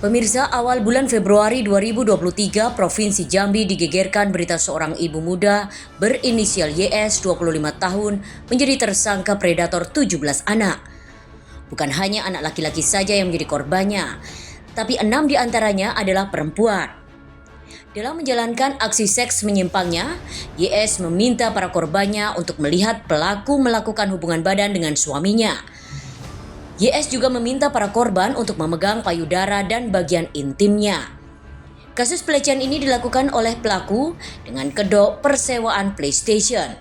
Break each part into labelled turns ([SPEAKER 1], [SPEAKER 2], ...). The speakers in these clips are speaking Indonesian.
[SPEAKER 1] Pemirsa, awal bulan Februari 2023, Provinsi Jambi digegerkan berita seorang ibu muda berinisial YS 25 tahun menjadi tersangka predator 17 anak. Bukan hanya anak laki-laki saja yang menjadi korbannya, tapi 6 diantaranya adalah perempuan. Dalam menjalankan aksi seks menyimpangnya, YS meminta para korbannya untuk melihat pelaku melakukan hubungan badan dengan suaminya. YS juga meminta para korban untuk memegang payudara dan bagian intimnya. Kasus pelecehan ini dilakukan oleh pelaku dengan kedok persewaan PlayStation.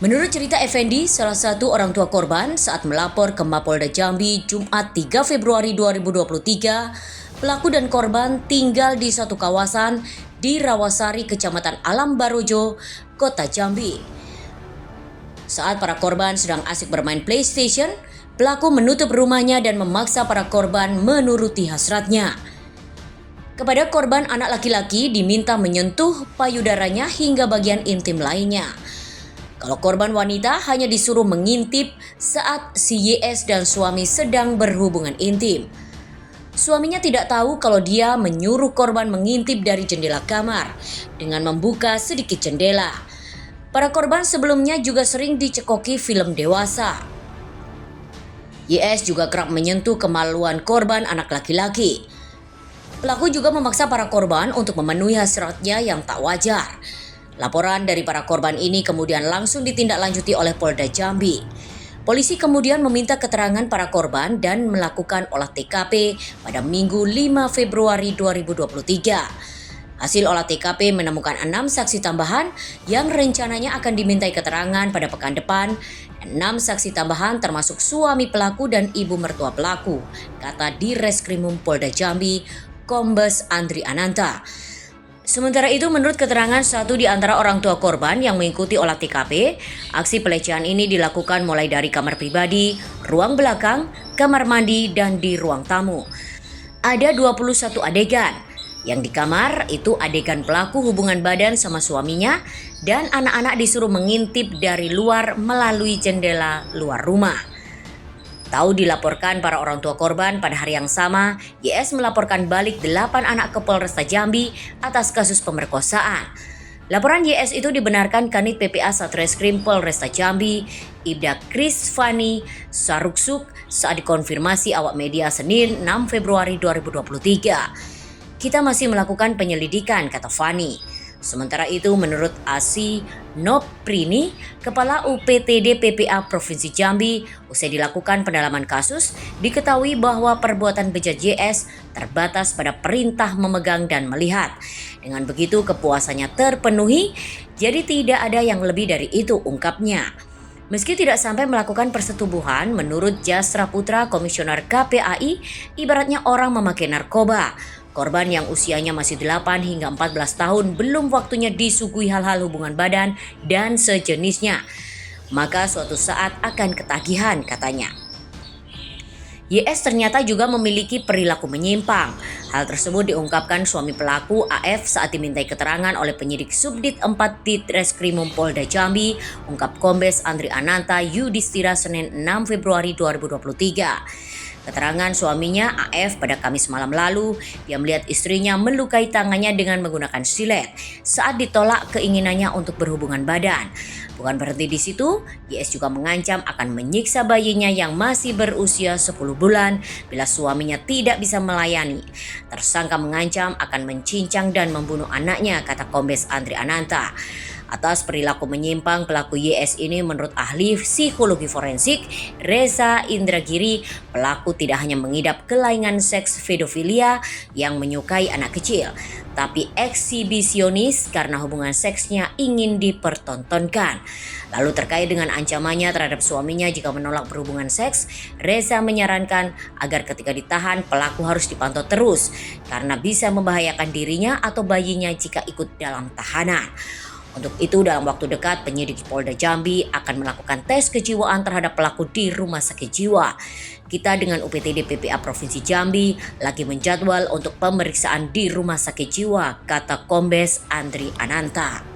[SPEAKER 1] Menurut cerita Effendi, salah satu orang tua korban, saat melapor ke Mapolda Jambi Jumat 3 Februari 2023, pelaku dan korban tinggal di satu kawasan di Rawasari, Kecamatan Alam Barojo, Kota Jambi. Saat para korban sedang asik bermain PlayStation, pelaku menutup rumahnya dan memaksa para korban menuruti hasratnya. Kepada korban anak laki-laki diminta menyentuh payudaranya hingga bagian intim lainnya. Kalau korban wanita hanya disuruh mengintip saat si YS dan suami sedang berhubungan intim. Suaminya tidak tahu kalau dia menyuruh korban mengintip dari jendela kamar dengan membuka sedikit jendela. Para korban sebelumnya juga sering dicekoki film dewasa. YS juga kerap menyentuh kemaluan korban anak laki-laki. Pelaku juga memaksa para korban untuk memenuhi hasratnya yang tak wajar. Laporan dari para korban ini kemudian langsung ditindaklanjuti oleh Polda Jambi. Polisi kemudian meminta keterangan para korban dan melakukan olah TKP pada Minggu 5 Februari 2023. Hasil olah TKP menemukan 6 saksi tambahan yang rencananya akan dimintai keterangan pada pekan depan. 6 saksi tambahan termasuk suami pelaku dan ibu mertua pelaku, kata Direskrimum Polda Jambi, Kombes Andri Ananta. Sementara itu, menurut keterangan satu di antara orang tua korban yang mengikuti olah TKP, aksi pelecehan ini dilakukan mulai dari kamar pribadi, ruang belakang, kamar mandi, dan di ruang tamu. Ada 21 adegan. Yang di kamar itu adegan pelaku hubungan badan sama suaminya dan anak-anak disuruh mengintip dari luar melalui jendela luar rumah. Tahu dilaporkan para orang tua korban pada hari yang sama, YS melaporkan balik 8 anak ke Polresta Jambi atas kasus pemerkosaan. Laporan YS itu dibenarkan Kanit PPA Satreskrim Polresta Jambi, Ibda Krisfani Saruksuk saat dikonfirmasi awak media Senin 6 Februari 2023. Kita masih melakukan penyelidikan, kata Fani. Sementara itu, menurut Asi Noprini, Kepala UPTD PPA Provinsi Jambi, usai dilakukan pendalaman kasus, diketahui bahwa perbuatan bejat YS terbatas pada perintah memegang dan melihat. Dengan begitu kepuasannya terpenuhi, jadi tidak ada yang lebih dari itu, ungkapnya. Meski tidak sampai melakukan persetubuhan, menurut Jasra Putra, Komisioner KPAI, ibaratnya orang memakai narkoba. Korban yang usianya masih 8 hingga 14 tahun belum waktunya disuguhi hal-hal hubungan badan dan sejenisnya. Maka suatu saat akan ketagihan, katanya. YS ternyata juga memiliki perilaku menyimpang. Hal tersebut diungkapkan suami pelaku AF saat dimintai keterangan oleh penyidik Subdit 4 Ditreskrimum Polda Jambi, ungkap Kombes Andri Ananta Yudhistira Senin 6 Februari 2023. Keterangan suaminya AF pada Kamis malam lalu, dia melihat istrinya melukai tangannya dengan menggunakan silet saat ditolak keinginannya untuk berhubungan badan. Bukan berhenti di situ, YS juga mengancam akan menyiksa bayinya yang masih berusia 10 bulan bila suaminya tidak bisa melayani. Tersangka mengancam akan mencincang dan membunuh anaknya, kata Kombes Andri Ananta. Atas perilaku menyimpang pelaku YS ini, menurut ahli psikologi forensik Reza Indragiri, pelaku tidak hanya mengidap kelainan seks pedofilia yang menyukai anak kecil, tapi eksibisionis karena hubungan seksnya ingin dipertontonkan. Lalu terkait dengan ancamannya terhadap suaminya jika menolak berhubungan seks, Reza menyarankan agar ketika ditahan pelaku harus dipantau terus karena bisa membahayakan dirinya atau bayinya jika ikut dalam tahanan. Untuk itu, dalam waktu dekat penyidik Polda Jambi akan melakukan tes kejiwaan terhadap pelaku di rumah sakit jiwa. Kita dengan UPTD PPA Provinsi Jambi lagi menjadwal untuk pemeriksaan di rumah sakit jiwa, kata Kombes Andri Ananta.